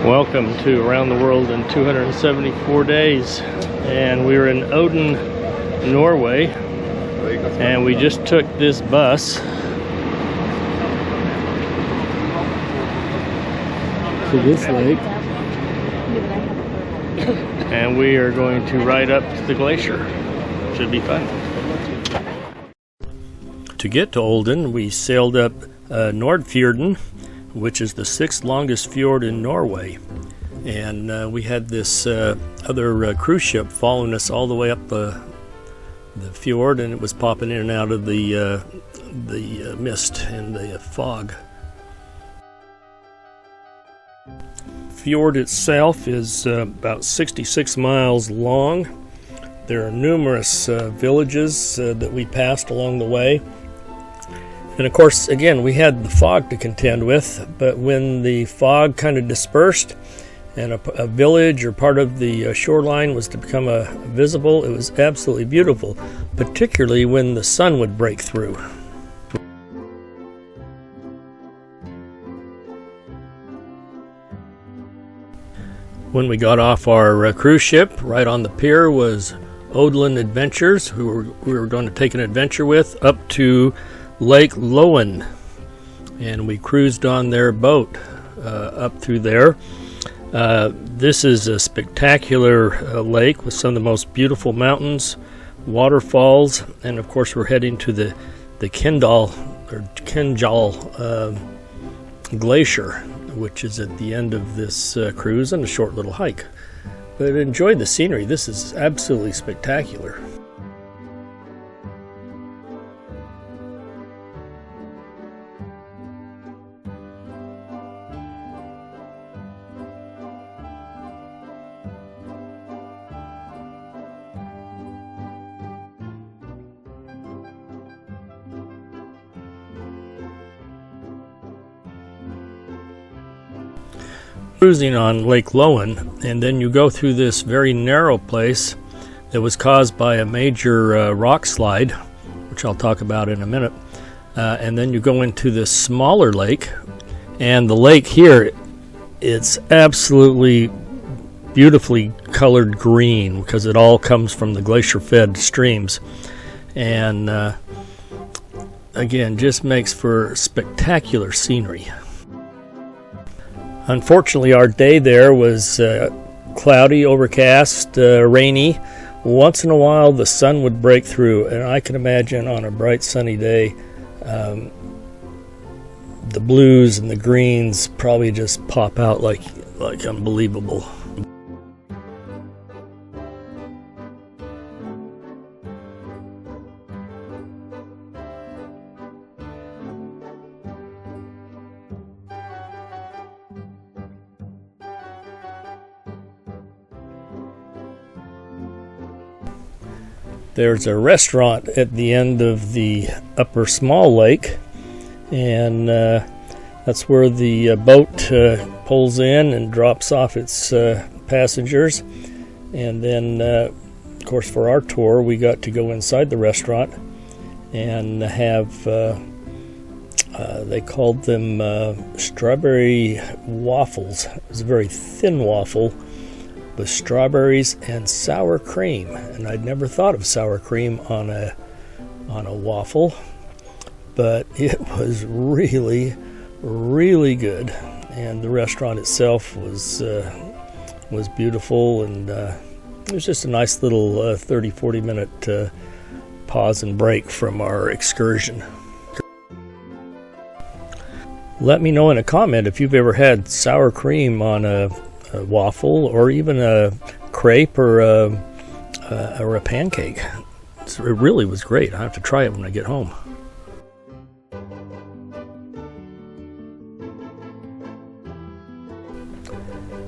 Welcome to Around the World in 274 Days, and we're in Olden, Norway, and we just took this bus to this lake, and we are going to ride up to the glacier. Should be fun. To get to Olden, we sailed up Nordfjorden, which is the 6th longest fjord in Norway, and we had this other cruise ship following us all the way up the fjord, and it was popping in and out of the mist and the fog. Fjord itself is about 66 miles long. There are numerous villages that we passed along the way. And of course, again, we had the fog to contend with, but when the fog kind of dispersed and a village or part of the shoreline was to become visible, it was absolutely beautiful, particularly when the sun would break through. When we got off our cruise ship, right on the pier was Olden Adventures, who we were going to take an adventure with, up to Lake Lovatn, and we cruised on their boat up through there. This is a spectacular lake with some of the most beautiful mountains, waterfalls, and of course we're heading to the Kjenndal Glacier, which is at the end of this cruise, and a short little hike. But enjoy the scenery. This is absolutely spectacular. Cruising on Lake Lovatn, and then you go through this very narrow place that was caused by a major rock slide, which I'll talk about in a minute, and then you go into this smaller lake, and the lake here, it's absolutely beautifully colored green because it all comes from the glacier-fed streams, and again, just makes for spectacular scenery. Unfortunately, our day there was cloudy, overcast, rainy. Once in a while, the sun would break through, and I can imagine on a bright, sunny day, the blues and the greens probably just pop out like unbelievable. There's a restaurant at the end of the upper small lake, and that's where the boat pulls in and drops off its passengers. And then, of course, for our tour, we got to go inside the restaurant and have, they called them strawberry waffles. It was a very thin waffle with strawberries and sour cream, and I'd never thought of sour cream on a waffle, but it was really, really good. And the restaurant itself was beautiful, and it was just a nice little 30-40 minute pause and break from our excursion. Let me know in a comment if you've ever had sour cream on a waffle, or even a crepe, or a pancake. It really was great. I have to try it when I get home.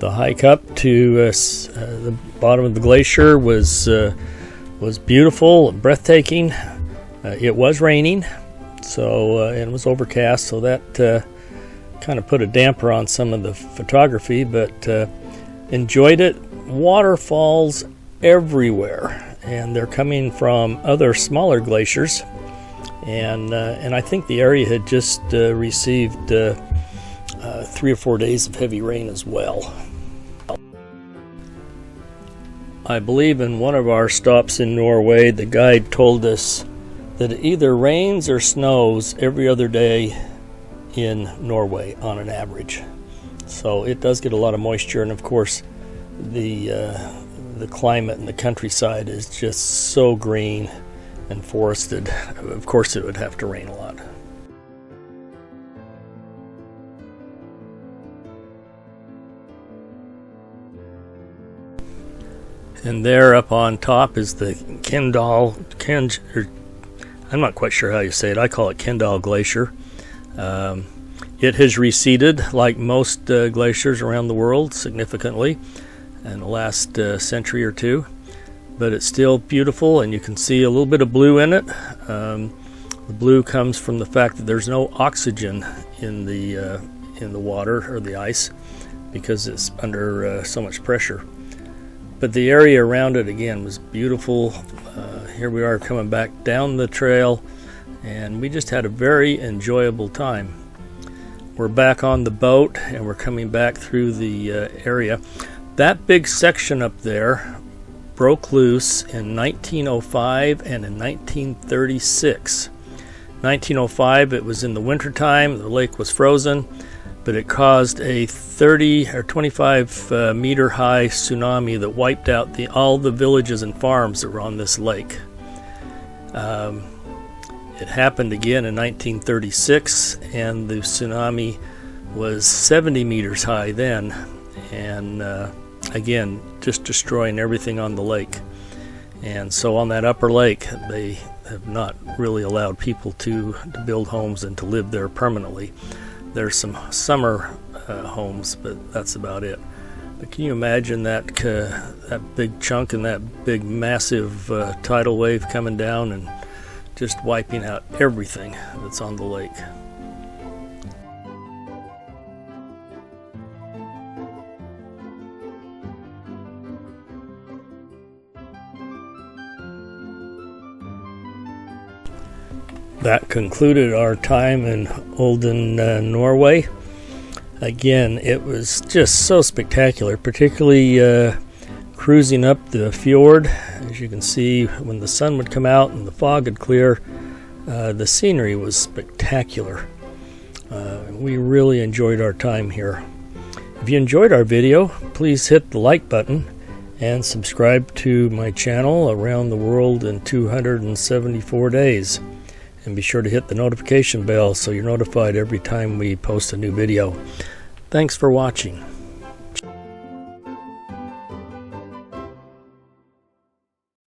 The hike up to the bottom of the glacier was beautiful, breathtaking. It was raining, so and it was overcast, so that kind of put a damper on some of the photography, but enjoyed it. Waterfalls everywhere, and they're coming from other smaller glaciers, and I think the area had just received 3 or 4 days of heavy rain as well. I believe in one of our stops in Norway, the guide told us that it either rains or snows every other day in Norway on an average. So it does get a lot of moisture, and of course the climate and the countryside is just so green and forested. Of course it would have to rain a lot. And there up on top is the I'm not quite sure how you say it. I call it Kjenndal Glacier. It has receded, like most glaciers around the world, significantly in the last century or two. But it's still beautiful, and you can see a little bit of blue in it. The blue comes from the fact that there's no oxygen in the water or the ice because it's under so much pressure. But the area around it, again, was beautiful. Here we are coming back down the trail, and we just had a very enjoyable time. We're back on the boat, and we're coming back through the area. That big section up there broke loose in 1905 and in 1936. 1905, it was in the wintertime. The lake was frozen, but it caused a 30 or 25 meter high tsunami that wiped out all the villages and farms that were on this lake. It happened again in 1936, and the tsunami was 70 meters high then, and again just destroying everything on the lake. And so on that upper lake, they have not really allowed people to build homes and to live there permanently. There's some summer homes, but that's about it. But can you imagine that big chunk and that big massive tidal wave coming down and just wiping out everything that's on the lake? That concluded our time in Olden, Norway. Again, it was just so spectacular, particularly cruising up the fjord. As you can see, when the sun would come out and the fog would clear, the scenery was spectacular. We really enjoyed our time here. If you enjoyed our video, please hit the like button and subscribe to my channel Around the World in 274 Days. And be sure to hit the notification bell so you're notified every time we post a new video. Thanks for watching.